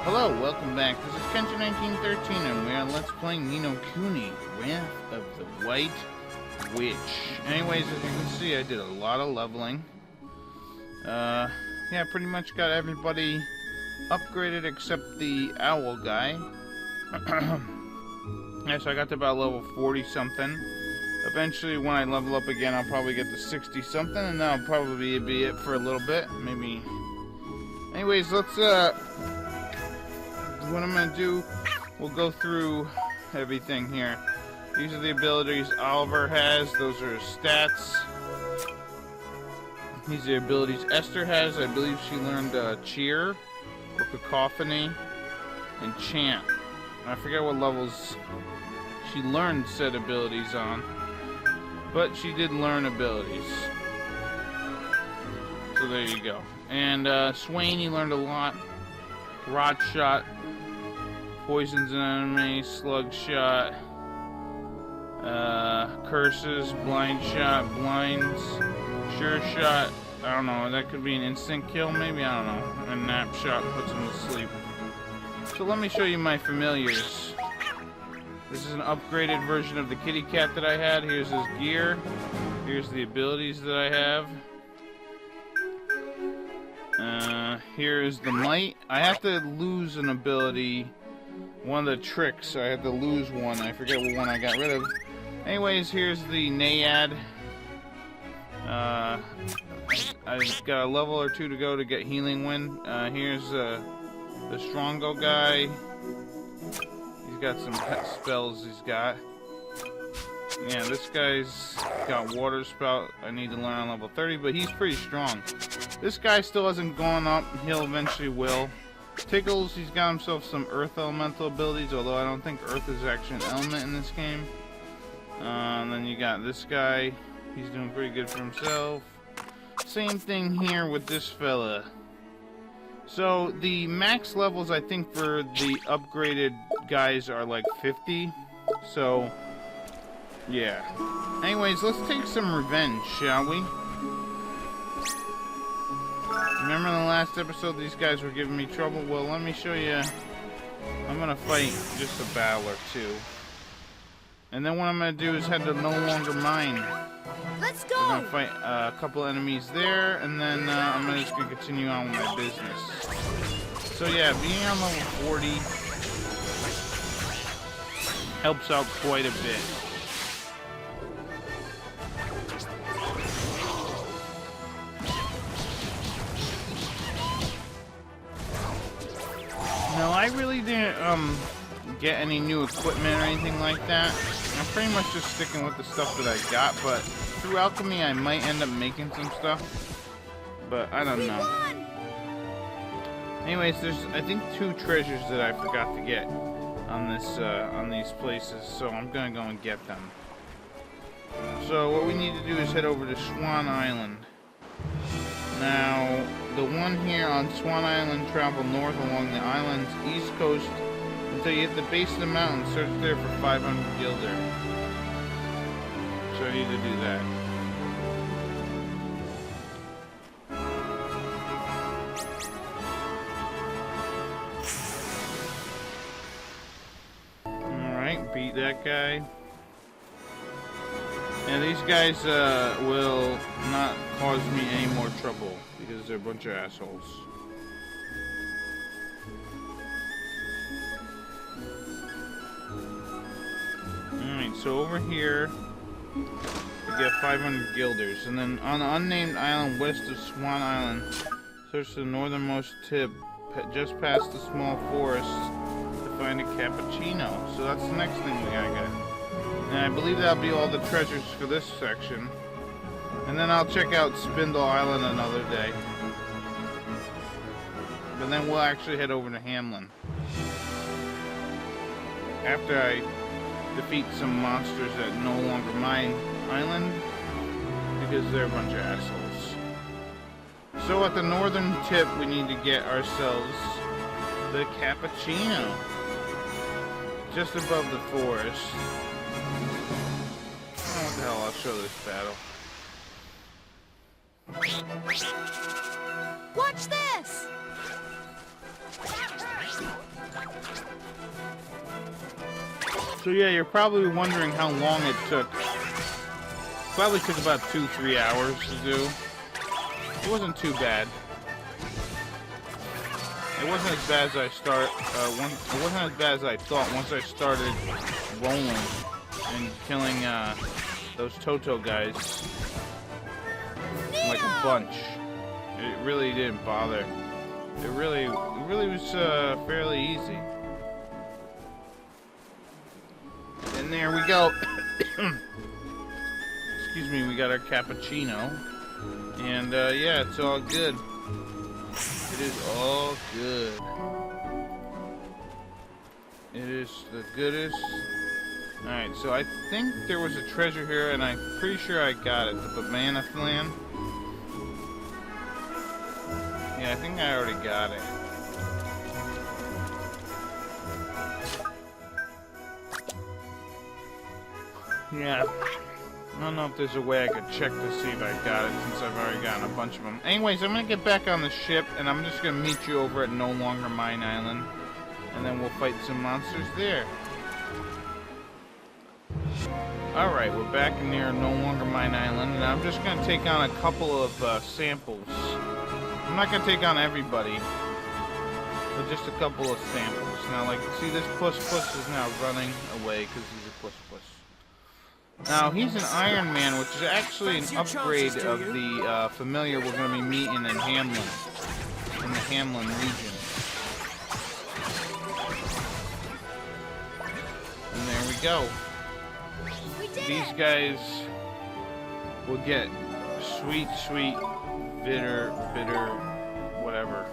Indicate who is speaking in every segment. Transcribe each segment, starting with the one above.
Speaker 1: Hello, welcome back. This is Kenji1913 and we're Let's Playing Kuni, Wrath of the White Witch. Anyways, as you can see, I did a lot of leveling. Yeah, pretty much got everybody upgraded except the owl guy. Yeah, so I got to about level 40 something. Eventually, when I level up again, I'll probably get to 60 something, and that'll probably be it for a little bit, maybe. Anyways, let's what I'm gonna do, we'll go through everything here. These are the abilities Oliver has. Those are his stats. These are the abilities Esther has. I believe she learned cheer, or cacophony, and chant. I forget what levels she learned said abilities on, but she did learn abilities. So there you go. And Swain, he learned a lot. Rod shot, poisons an enemy, slug shot, curses, blind shot, blinds, sure shot. I don't know, that could be an instant kill maybe, I don't know. And nap shot puts him to sleep. So let me show you my familiars. This is an upgraded version of the kitty cat that I had. Here's his gear. Here's the abilities that I have. Here is the might. I have to lose an ability. One of the tricks, I had to lose one. I forget what one I got rid of. Anyways, here's the Naiad. I've got a level or two to go to get Healing Wind. Here's the Strongo guy. He's got some pet spells he's got. Yeah, this guy's got Water Spout. I need to learn on level 30, but he's pretty strong. This guy still hasn't gone up. He'll eventually will. Tickles, he's got himself some Earth Elemental abilities, although I don't think Earth is actually an element in this game. And then you got this guy. He's doing pretty good for himself. Same thing here with this fella. So the max levels, I think, for the upgraded guys are like 50. So, yeah. Anyways, let's take some revenge, shall we? Remember in the last episode these guys were giving me trouble? Well, let me show you. I'm gonna fight just a battle or two. And then what I'm gonna do is head to No Longer Mine.
Speaker 2: Let's go!
Speaker 1: I'm gonna fight a couple enemies there, and then I'm just gonna continue on with my business. So yeah, being on level 40 helps out quite a bit. No, I really didn't get any new equipment or anything like that. I'm pretty much just sticking with the stuff that I got, but through alchemy I might end up making some stuff. But I don't know. Anyways, there's I think 2 treasures that I forgot to get on this on these places, so I'm gonna go and get them. So what we need to do is head over to Swan Island. Now, the one here on Swan Island, travel north along the island's east coast until you hit the base of the mountain. Search there for 500 gilder. So I need to do that. Alright, beat that guy. And these guys will not cause me any more trouble because they're a bunch of assholes. Alright, so over here we get 500 guilders, and then on the unnamed island west of Swan Island, search the northernmost tip just past the small forest to find a cappuccino. So that's the next thing we gotta get. And I believe that'll be all the treasures for this section. And then I'll check out Spindle Island another day. But then we'll actually head over to Hamlin. After I defeat some monsters at No Longer Mine Island, because they're a bunch of assholes. So at the northern tip we need to get ourselves the cappuccino. Just above the forest. What the hell, I'll show this battle.
Speaker 2: Watch this!
Speaker 1: So yeah, you're probably wondering how long it took. Probably took about 2-3 hours to do. It wasn't too bad. It wasn't as bad as I it wasn't as bad as I thought once I started rolling and killing those Toto guys like a bunch. It really didn't bother. It really was fairly easy. And there we go. Excuse me, we got our cappuccino. And yeah, it's all good. It is all good. It is the goodest. Alright, so I think there was a treasure here, and I'm pretty sure I got it. The banana flan. Yeah, I think I already got it. Yeah. I don't know if there's a way I could check to see if I got it, since I've already gotten a bunch of them. Anyways, I'm going to get back on the ship, and I'm just going to meet you over at No Longer Mine Island. And then we'll fight some monsters there. Alright, we're back near No Longer Mine Island, and I'm just going to take on a couple of samples. I'm not going to take on everybody, but just a couple of samples. Now, like, see, this Puss is now running away because he's a Puss. Now, he's an Iron Man, which is actually an upgrade of the familiar we're going to be meeting in Hamlin, in the Hamlin region. And there we go. These guys will get sweet, bitter, whatever,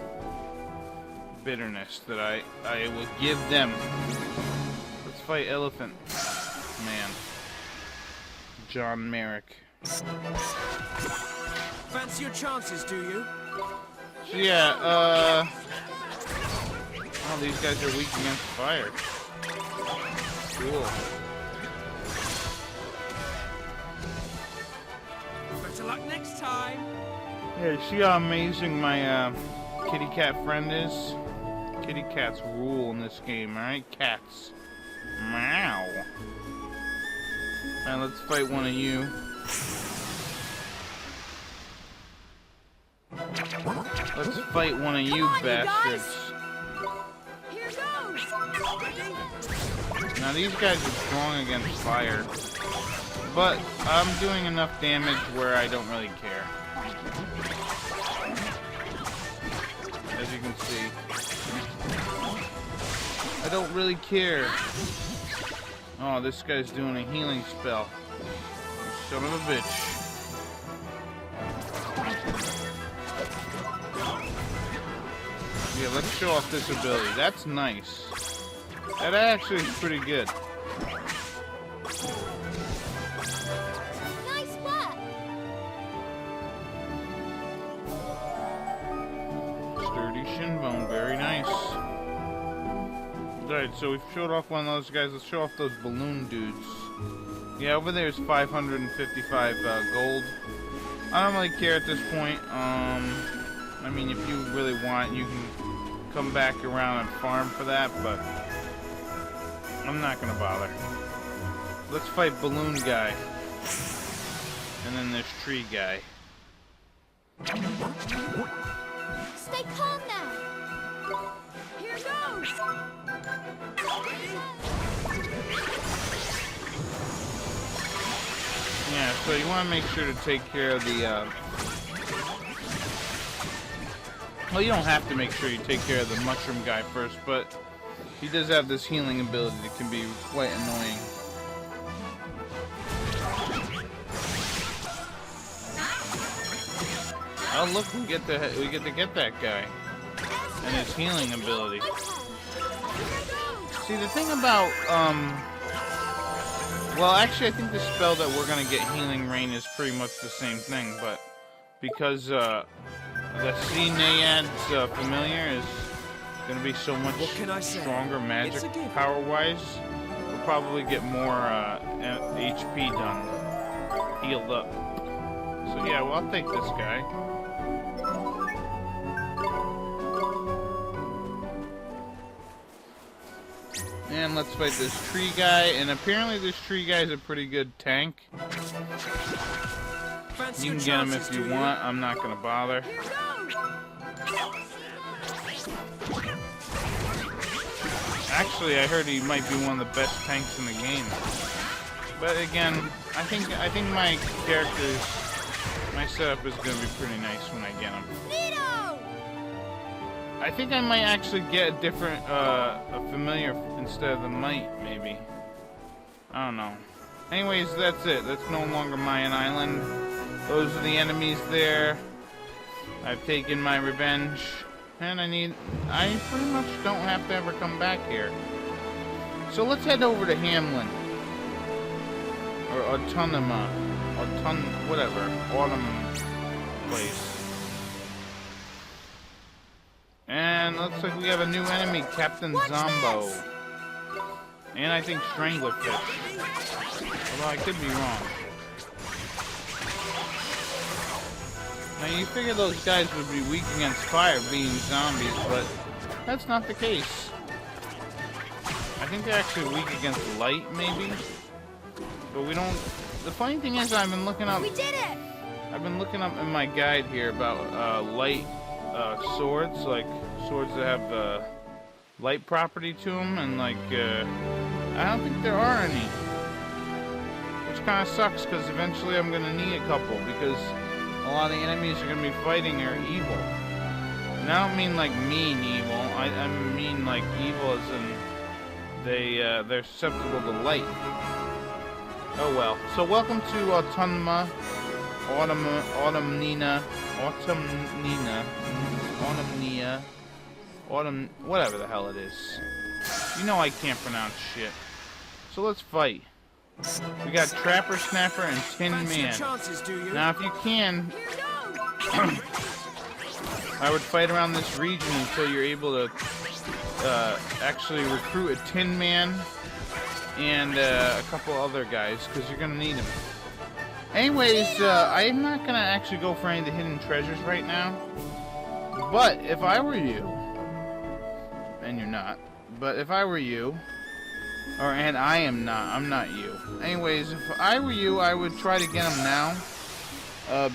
Speaker 1: bitterness that I will give them. Let's fight Elephant Man. John Merrick.
Speaker 2: Fancy your chances, do you?
Speaker 1: So yeah, oh, these guys are weak against fire. Cool.
Speaker 2: Better luck next time.
Speaker 1: Yeah, you see how amazing my kitty cat friend is? Kitty cats rule in this game, alright? Cats. Meow. Alright, let's fight one of you. Let's fight one of you bastards.
Speaker 2: Here goes.
Speaker 1: Now these guys are strong against fire, but I'm doing enough damage where I don't really care. As you can see, I don't really care. Oh, this guy's doing a healing spell. Son of a bitch. Yeah, let's show off this ability. That's nice. That actually is pretty good.
Speaker 3: Nice work.
Speaker 1: Sturdy shin bone, very nice. Alright, so we've showed off one of those guys. Let's show off those balloon dudes. Yeah, over there's 555 gold. I don't really care at this point. I mean, if you really want, you can come back around and farm for that, but I'm not gonna bother. Let's fight balloon guy. And then there's tree guy.
Speaker 3: Stay calm now. Here goes.
Speaker 1: Yeah, so you want to make sure to take care of the, well, you don't have to make sure you take care of the mushroom guy first, but he does have this healing ability that can be quite annoying. Oh, look, we get to get that guy and his healing ability. See, the thing about, well, actually, I think the spell that we're going to get, Healing Rain, is pretty much the same thing, but because the Sea Naiad's familiar is going to be so much stronger magic power-wise, we'll probably get more HP done, healed up. So yeah, well, I'll take this guy. And let's fight this tree guy. And apparently this tree guy is a pretty good tank.
Speaker 2: Fancy
Speaker 1: You
Speaker 2: your
Speaker 1: can get him
Speaker 2: chances,
Speaker 1: if you
Speaker 2: do
Speaker 1: want. I'm not gonna bother.
Speaker 2: Here goes.
Speaker 1: Actually, I heard he might be one of the best tanks in the game. But again, I think my my setup is gonna be pretty nice when I get him.
Speaker 3: Nito!
Speaker 1: I think I might actually get a different, a familiar instead of the might, maybe. I don't know. Anyways, that's it. That's no longer Mayan Island. Those are the enemies there. I've taken my revenge. And I pretty much don't have to ever come back here. So let's head over to Hamlin. Or whatever. Autumn place. And looks like we have a new enemy, Captain Zombo. And I think Stranglerfish. Although I could be wrong. Now you figure those guys would be weak against fire being zombies, but that's not the case. I think they're actually weak against light, maybe? But we don't... The funny thing is I've been looking up...
Speaker 3: We did it!
Speaker 1: I've been looking up in my guide here about light swords, like swords that have light property to them, and like I don't think there are any, which kind of sucks because eventually I'm gonna need a couple because a lot of the enemies are gonna be fighting are evil. And I don't mean like mean evil. I mean like evil as in they're susceptible to light. Oh well. So welcome to Autumn, whatever the hell it is. You know I can't pronounce shit. So let's fight. We got Trapper, Snapper, and Tin
Speaker 2: Fancy your
Speaker 1: Man.
Speaker 2: chances, do you?
Speaker 1: Now if you can,
Speaker 2: Here goes.
Speaker 1: I would fight around this region until you're able to actually recruit a Tin Man and a couple other guys, because you're going to need them. Anyways, I'm not going to actually go for any of the hidden treasures right now. But if I were you, and you're not, but if I were you, and I am not, I'm not you. Anyways, if I were you, I would try to get them now.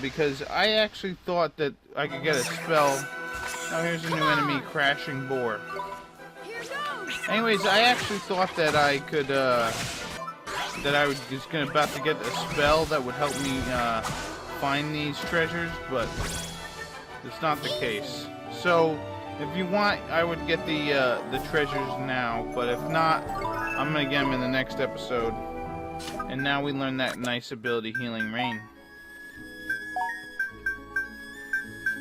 Speaker 1: Because I actually thought that I could get a spell. Now here's a new enemy, Crashing Boar.
Speaker 2: Here goes.
Speaker 1: Anyways, I actually thought that I could, just about to get a spell that would help me find these treasures, but it's not the case. So if you want, I would get the treasures now, but if not, I'm gonna get them in the next episode. And now we learn that nice ability, Healing Rain,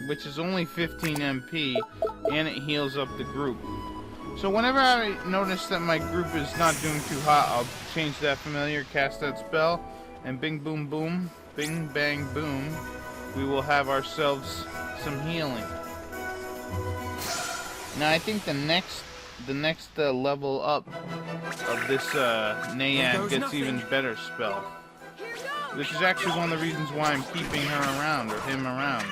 Speaker 1: which is only 15 MP, and it heals up the group. So whenever I notice that my group is not doing too hot, I'll change that familiar, cast that spell, and bing boom boom, bing bang boom, we will have ourselves some healing. Now I think the next level up of this Naiad gets even better spell. This is actually one of the reasons why I'm keeping her around, or him around.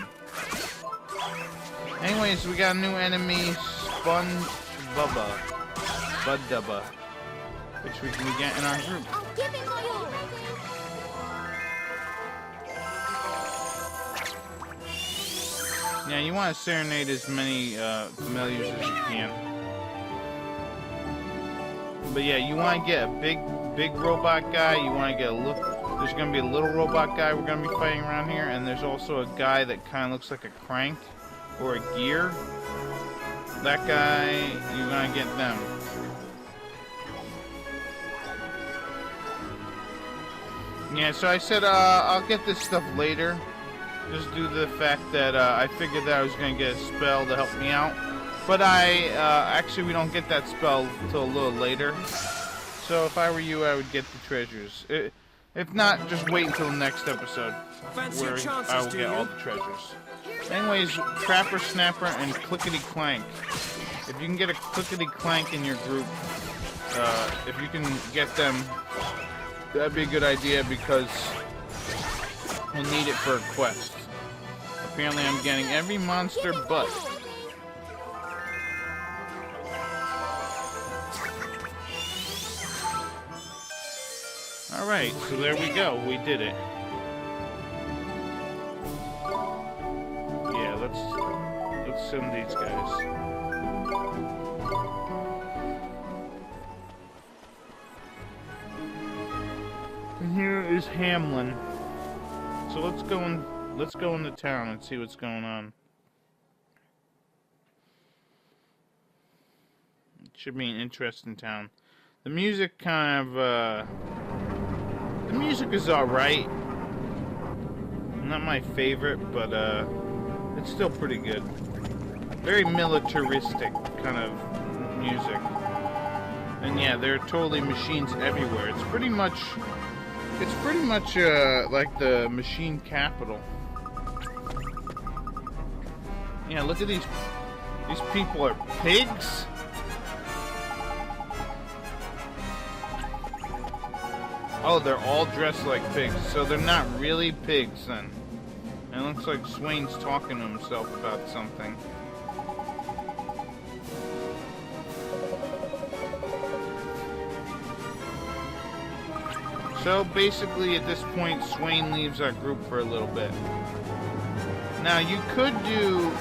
Speaker 1: Anyways, we got a new enemy, Bud-Dubba, which we can get in our group.
Speaker 3: I'll give him my all.
Speaker 1: Yeah, you want to serenade as many familiars as you can. But yeah, you want to get a big robot guy. You want to get a little. There's going to be a little robot guy we're going to be fighting around here, and there's also a guy that kind of looks like a crank or a gear. That guy, you're going to get them. Yeah, so I said I'll get this stuff later. Just due to the fact that I figured that I was going to get a spell to help me out. But actually we don't get that spell until a little later. So if I were you, I would get the treasures. If not, just wait until the next episode where I will get all the treasures. Anyways, Trapper, Snapper, and Clickety Clank. If you can get a Clickety Clank in your group, if you can get them, that'd be a good idea because we'll need it for a quest. Apparently I'm getting every monster but. Alright, so there we go. We did it. Yeah, let's send these guys. And here is Hamlin. So let's go into town and see what's going on. It should be an interesting town. The music the music is alright. Not my favorite, but it's still pretty good. Very militaristic kind of music. And yeah, there are totally machines everywhere. It's pretty much like the machine capital. Yeah, look at these people are pigs. Oh, they're all dressed like pigs, so they're not really pigs then. And it looks like Swain's talking to himself about something. So basically at this point, Swain leaves our group for a little bit. Now you could do...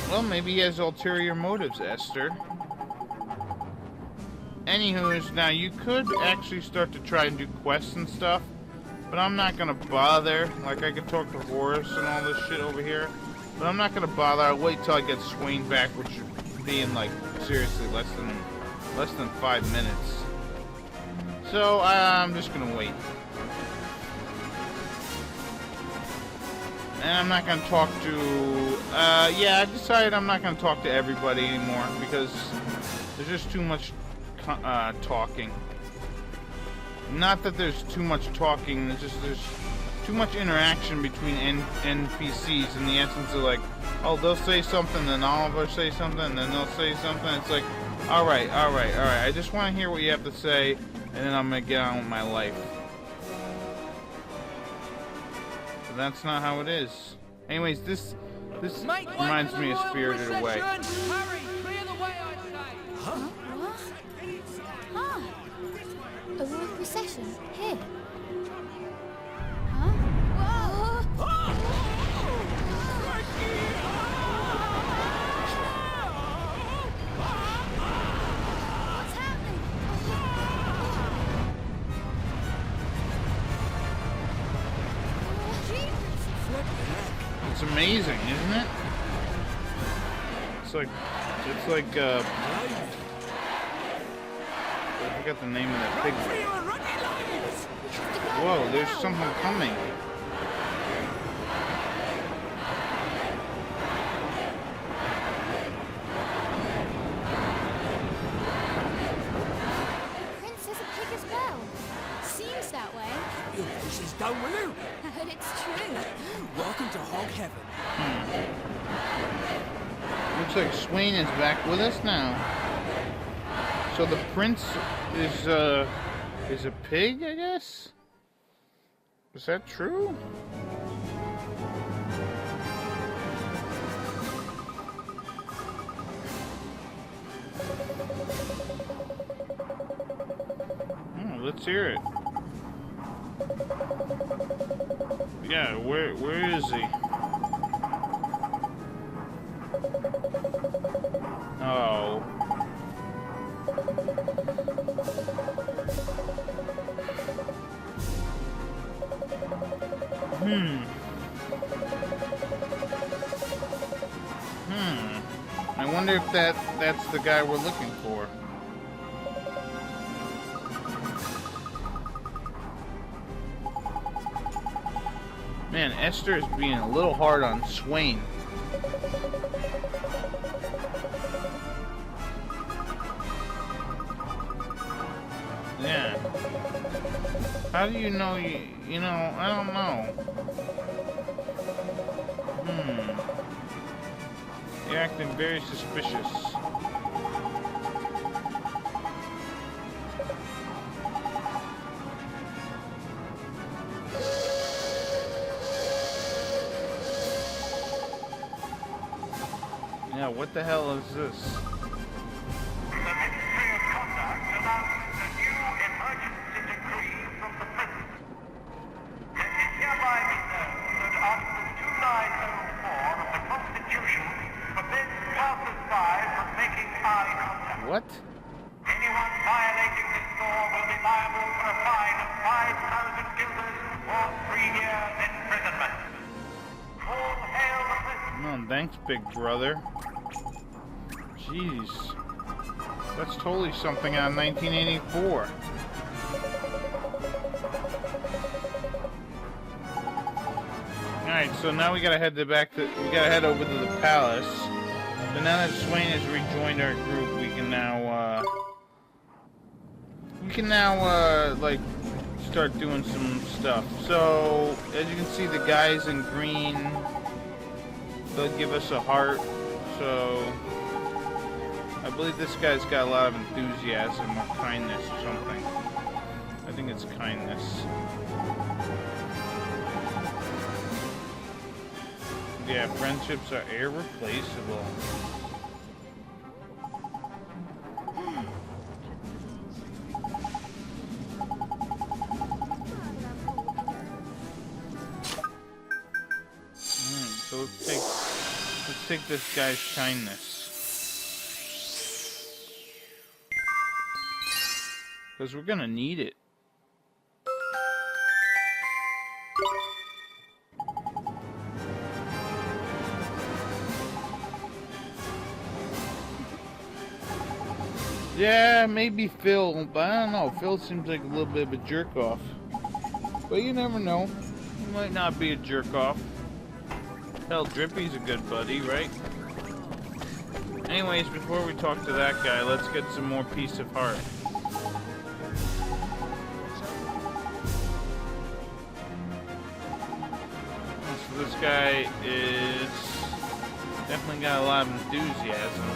Speaker 1: Well, maybe he has ulterior motives, Esther. Anywho's, now you could actually start to try and do quests and stuff, but I'm not gonna bother. Like, I could talk to Horace and all this shit over here, but I'm not gonna bother. I'll wait till I get Swain back, which should be in, like, seriously, less than 5 minutes. So, I'm just gonna wait. And I'm not gonna talk to, yeah, I decided I'm not gonna talk to everybody anymore, because there's just too much talking. Not that there's too much talking, it's just there's too much interaction between NPCs in the essence of like, oh, they'll say something, then Oliver say something, and then they'll say something. It's like, alright, I just want to hear what you have to say, and then I'm gonna get on with my life. But that's not how it is. Anyways, this reminds me of Spirited Away.
Speaker 2: Hurry, clear the way, I say.
Speaker 3: Huh? A royal procession? Here? Huh? Whoa! What's happening?
Speaker 1: It's amazing, isn't it? It's like I forgot the name of that pig. Whoa, there's something coming.
Speaker 3: Prince is a pig as well. Seems that way.
Speaker 2: Your wish is done with you.
Speaker 3: But it's true.
Speaker 2: Welcome to Hog Heaven.
Speaker 1: Looks like Swain is back with us now. So the prince is a pig, I guess? Is that true? Let's hear it. Yeah, where is he? Oh. I wonder if that's the guy we're looking for. Man, Esther is being a little hard on Swain. Yeah. How do you know you know, I don't know. You're acting very suspicious. Yeah, what the hell is this?
Speaker 4: The Ministry of
Speaker 1: What?
Speaker 4: Anyone violating this law will be liable for a fine of 5,000 guilders or 3 years imprisonment. All hail the prison.
Speaker 1: No, thanks, big brother. Jeez. That's totally something out of 1984. Alright, so now we gotta head over to the palace. So now that Swain has rejoined our group, we can now like start doing some stuff. So as you can see, the guys in green, they'll give us a heart. So I believe this guy's got a lot of enthusiasm or kindness or something. I think it's kindness. Yeah, friendships are irreplaceable. So let's take this guy's kindness. Because we're gonna need it. Yeah, maybe Phil, but I don't know. Phil seems like a little bit of a jerk-off. But you never know. He might not be a jerk-off. Hell, Drippy's a good buddy, right? Anyways, before we talk to that guy, let's get some more peace of heart. So this guy is definitely got a lot of enthusiasm.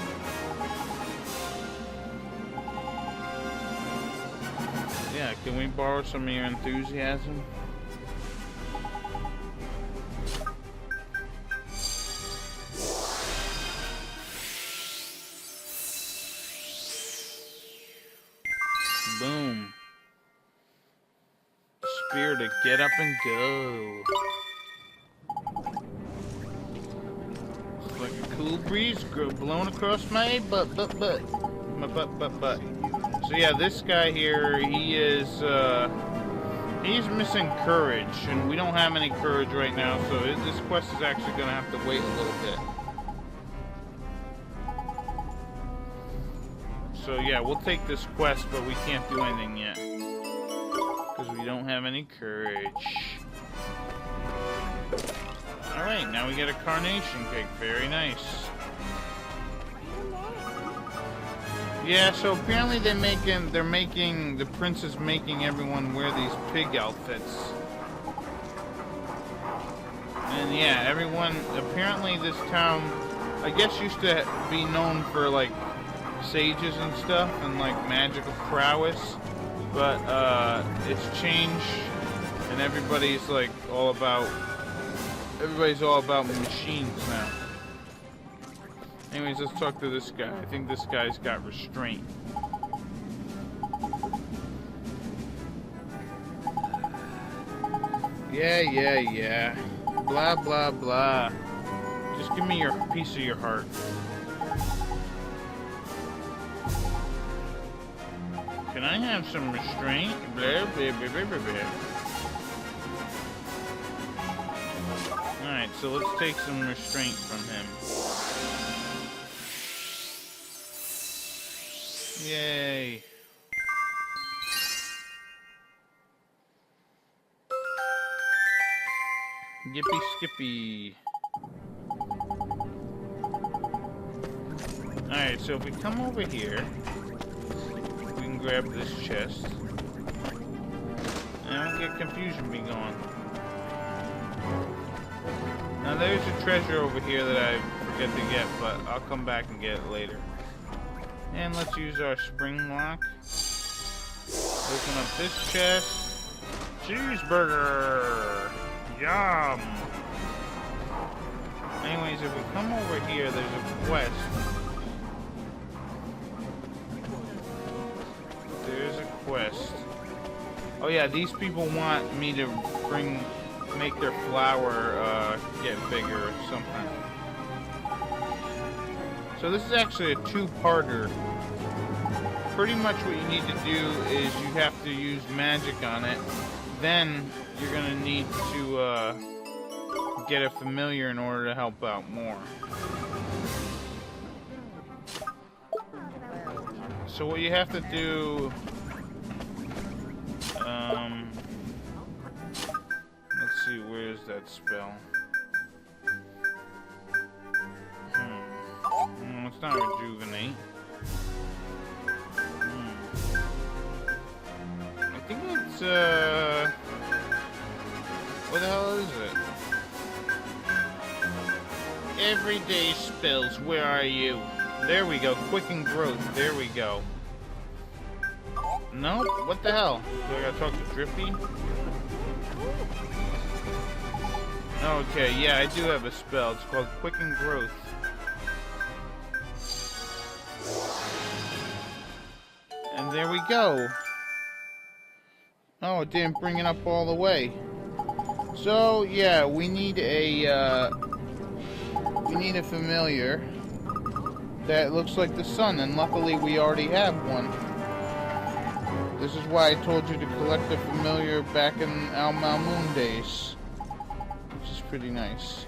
Speaker 1: Yeah, can we borrow some of your enthusiasm? Boom. Spear to get up and go. It's like a cool breeze blowing across my butt. My butt. So yeah, this guy here, he is, he's missing courage, and we don't have any courage right now, so this quest is actually going to have to wait a little bit. So yeah, we'll take this quest, but we can't do anything yet, because we don't have any courage. Alright, now we get a carnation cake, very nice. Yeah, so apparently the prince is making everyone wear these pig outfits. And yeah, everyone, apparently this town, I guess used to be known for like sages and stuff and like magical prowess, but it's changed and everybody's all about machines now. Anyways, let's talk to this guy. I think this guy's got restraint. Yeah. Blah, blah, blah. Just give me your piece of your heart. Can I have some restraint? Blah, blah, blah, blah, blah, blah. Alright, so let's take some restraint from him. Yay. Yippee skippy. Alright, so if we come over here, we can grab this chest. And we'll get confusion be gone. Now there's a treasure over here that I forget to get, but I'll come back and get it later. And let's use our spring lock. Open up this chest. Cheeseburger! Yum! Anyways, if we come over here, there's a quest. There's a quest. Oh yeah, these people want me to make their flower get bigger or something. So this is actually a two-parter. pretty much what you need to do is you have to use magic on it. Then you're gonna need to get a familiar in order to help out more. So what you have to do, let's see, where's that spell? It's not rejuvenate. I think it's, what the hell is it? Everyday spells, where are you? There we go, quicken growth, there we go. Nope, what the hell? Do I gotta talk to Drippy? Okay, yeah, I do have a spell. It's called quicken growth. And there we go. Oh, it didn't bring it up all the way. So, yeah, we need a familiar that looks like the sun, and luckily we already have one. This is why I told you to collect a familiar back in Al Malmoon days, which is pretty nice.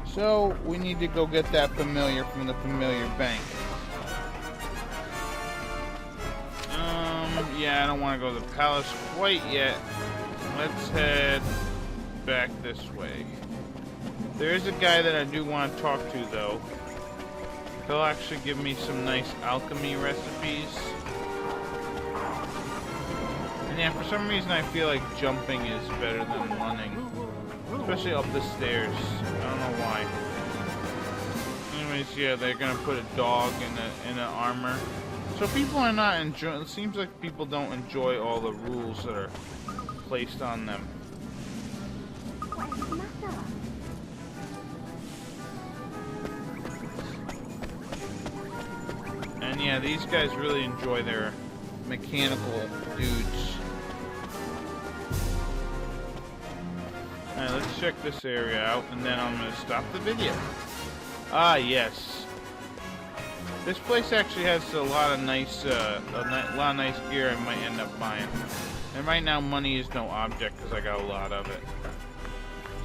Speaker 1: So, we need to go get that familiar from the familiar bank. Yeah, I don't want to go to the palace quite yet. Let's head back this way. There is a guy that I do want to talk to, though. He'll actually give me some nice alchemy recipes. And yeah, for some reason I feel like jumping is better than running. Especially up the stairs. I don't know why. Anyways, yeah, they're gonna put a dog in an armor. So people are not enjoying. It seems like people don't enjoy all the rules that are placed on them. And yeah, these guys really enjoy their mechanical dudes. Alright, let's check this area out, and then I'm gonna stop the video. Ah, yes. This place actually has a lot of nice, lot of nice gear I might end up buying. And right now, money is no object because I got a lot of it.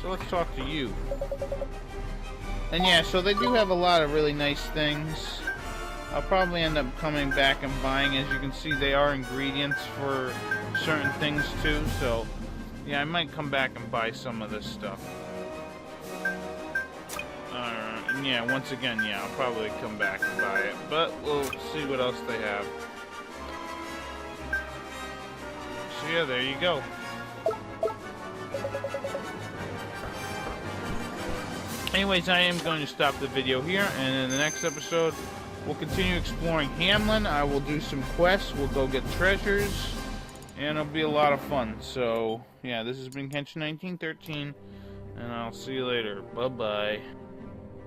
Speaker 1: So let's talk to you. And yeah, so they do have a lot of really nice things. I'll probably end up coming back and buying. As you can see, they are ingredients for certain things too. So yeah, I might come back and buy some of this stuff. And yeah, once again, yeah, I'll probably come back and buy it. But we'll see what else they have. So yeah, there you go. Anyways, I am going to stop the video here, and in the next episode, we'll continue exploring Hamlin. I will do some quests, we'll go get treasures, and it'll be a lot of fun. So, yeah, this has been Kenshin1913, and I'll see you later. Bye-bye.